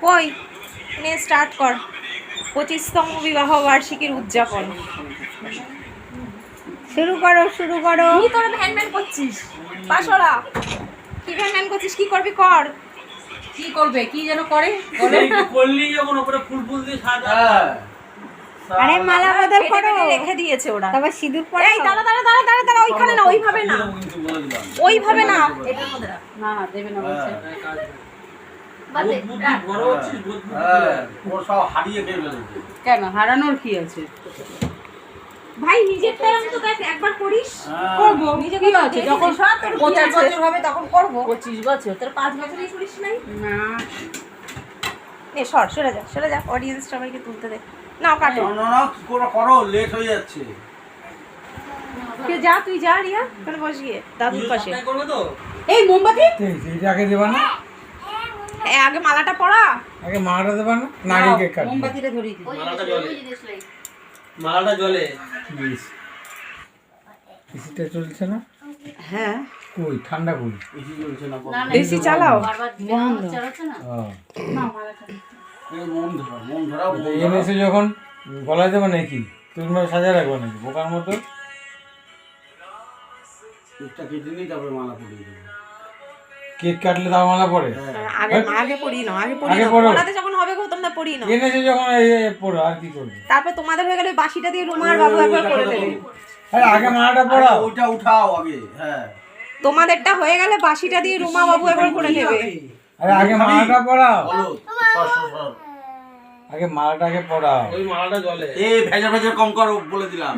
কই নে স্টার্ট কর 25তম বিবাহ বার্ষিকীর উদযাপন শুরু করো কি তোরা ভ্যান করছিস পাশরা কি ভ্যান করছিস কি করবি কর কি করবে কি যেন করে করলি যখন উপরে ফুল ফুল দিয়ে সাজা আরে মালা বদল করো রেখে দিয়েছে ওরা তারপর সিঁদুর পরে এই দাঁড়া দাঁড়া দাঁড়া দাঁড়া দাঁড়া ওইখানে না ওইভাবে না ওইভাবে না এটার মধ্যে রাখ না না দেবে না বলছে কেন হারানোর কি আছে ভাই নিজের টাইম তো দেখ একবার করিস করব নিজে কি আছে যখন 25 বছর হবে তখন করব 25 বছর তোর 5 বছরই করিস নাই না এ সরে যা অডিয়েন্স সবাইকে তুলতে দে নাও কাটো না কি করে করো লেট হয়ে যাচ্ছে কে যা তুই যা রিয়া ওখানে বস গিয়ে দাদুর পাশে করবে তো এই মোমবাতি এইটা আগে দেবা না আগে মালাটা পরা আগে মালাটা দেবা না না আগে কেক কাটবে মোমবাতিটা ধরিয়ে দিই মালাটা জ্বলে এসিটা চলছে না হ্যাঁ কই ঠান্ডা কই এসি চলছে না বেশি চালাও মন ধরা এনেছে যখন গলায় দেবা নাকি তুমি সাজা রাখবো নাকি বোকার মতো একটা কেটে নিই তারপরে মালা পরিয়ে দেবো কেক কাটলে তার মালা পরে আগে পড়ি না আগে পড়ি আগে না পড়ো। পড়াতে যখন হবে গো তোমরা পড়ি না এনেছে যখন এই পড়ো আর কি করবে তারপর তোমাদের হয়ে গেলে বাসিটা দিয়ে রুমার বাবু একবার করে দেবে আরে আগে মালাটা পড়াও ওইটা উঠাও আগে হ্যাঁ তোমাদেরটা হয়ে গেলে বাসিটা দিয়ে রুমা বাবু একবার করে নেবে আরে আগে মালাটা পড়াও বলো সর আগে মালাটা আগে পড়াও ওই মালাটা জ্বলে এই ভেজা ভেজা কম করো বলে দিলাম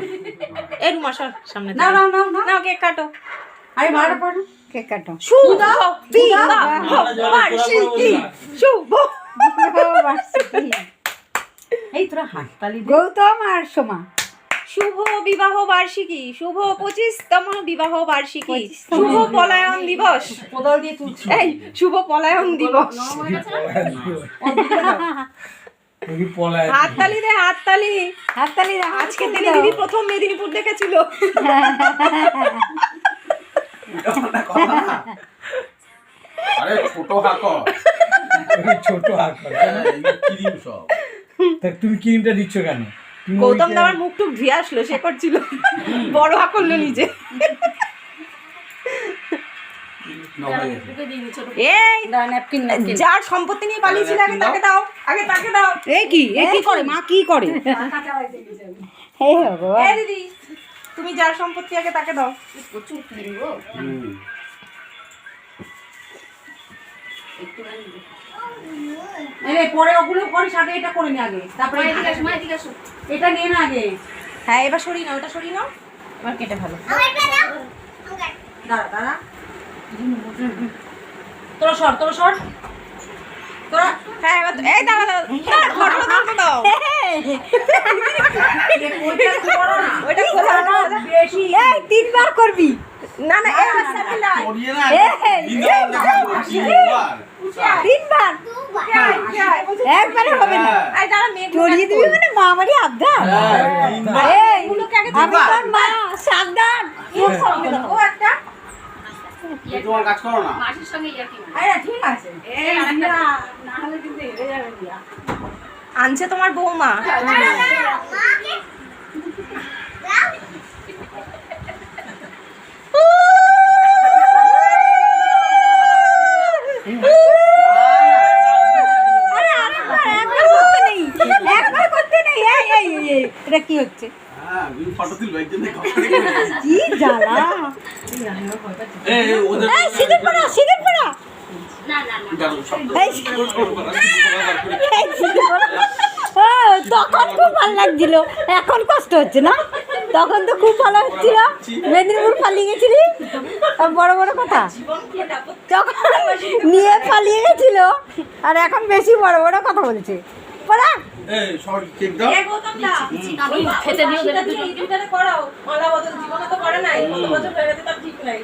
এই রুমা সর সামনে না না না না নাও কেক কাটো আরে মালাটা পড়ো কেক কাটো শুভ বিবাহ বার্ষিকী শুভ এই তোরা হাততালি গৌতম আর সোমা শুভ বিবাহ বার্ষিকী শুভ 25তম বিবাহ বার্ষিকী শুভ পলায়ন দিবস কোদাল দিয়ে তুলছি এই শুভ পলায়ন দিবস তুমি পলায় হাততালি দে হাততালি হাততালি আজকে তিনি দিদি প্রথম মেদিনীপুর দেখেছিল আরে ছোট হাকো ছোট হাত করে ক্রিম সব তা তুমি ক্রিমটা দিচ্ছ কেন তুমি গৌতম ওইটা- দাবার মুখ টুক ধুয়ে আসলো সে করছিল বড় হা করলো নিজে এই ন্যাপকিন যার সম্পত্তি নিয়ে পালিয়েছিল আগে তাকে দাও এই কি করে মা কি করে হে ভগবান এই দিদি তুমি যার সম্পত্তি আগে তাকে দাও এই পরে ওগুলো করিস আগে এটা করে নি আগে তারপরে এটা নিয়ে না আগে হ্যাঁ এবার সরিয়ে নাও ওটা সরিয়ে নাও এবার কেটে ভালো দাঁড়া দাঁড়া তোরা সর তোরা হ্যাঁ এবার এই দাঁড়া ফটো দাও ওইটা খোলা না বেশি এই তিনবার করবি না না এই সাথে না করিয়ে না তিনবার একবারে হবে না এই দাঁড়া মেয়ে চড়িয়ে দিবি মানে মা আমারই আবদার এই গুলোকে আগে আমি তোর মা সাবধান ও একটা তোমার কাজ করো না আরে ঠিক আছে আনছে তোমার বৌমা একবার করতে নেই এই এটা কি হচ্ছে হ্যাঁ তুমি ফটো তুলবে একজন কি জ্বালা ওদের এই সিঁদুর পড়া এই সিঁদুর পড়া। ও, তখন খুব ভালো লাগছিল এখন কষ্ট হচ্ছে না তখন তো খুব ভালো হচ্ছিল মেদিনীপুর পালিয়ে গেছিলি বড় বড় কথা তখন নিয়ে পালিয়ে গেছিল আর এখন বেশি বড় বড় কথা বলছে পড়া এই সর কেক দাও খেতে দিও করাও মালা বদল জীবনে তো করে নাই কত বছর হয়ে গেছে তার ঠিক নাই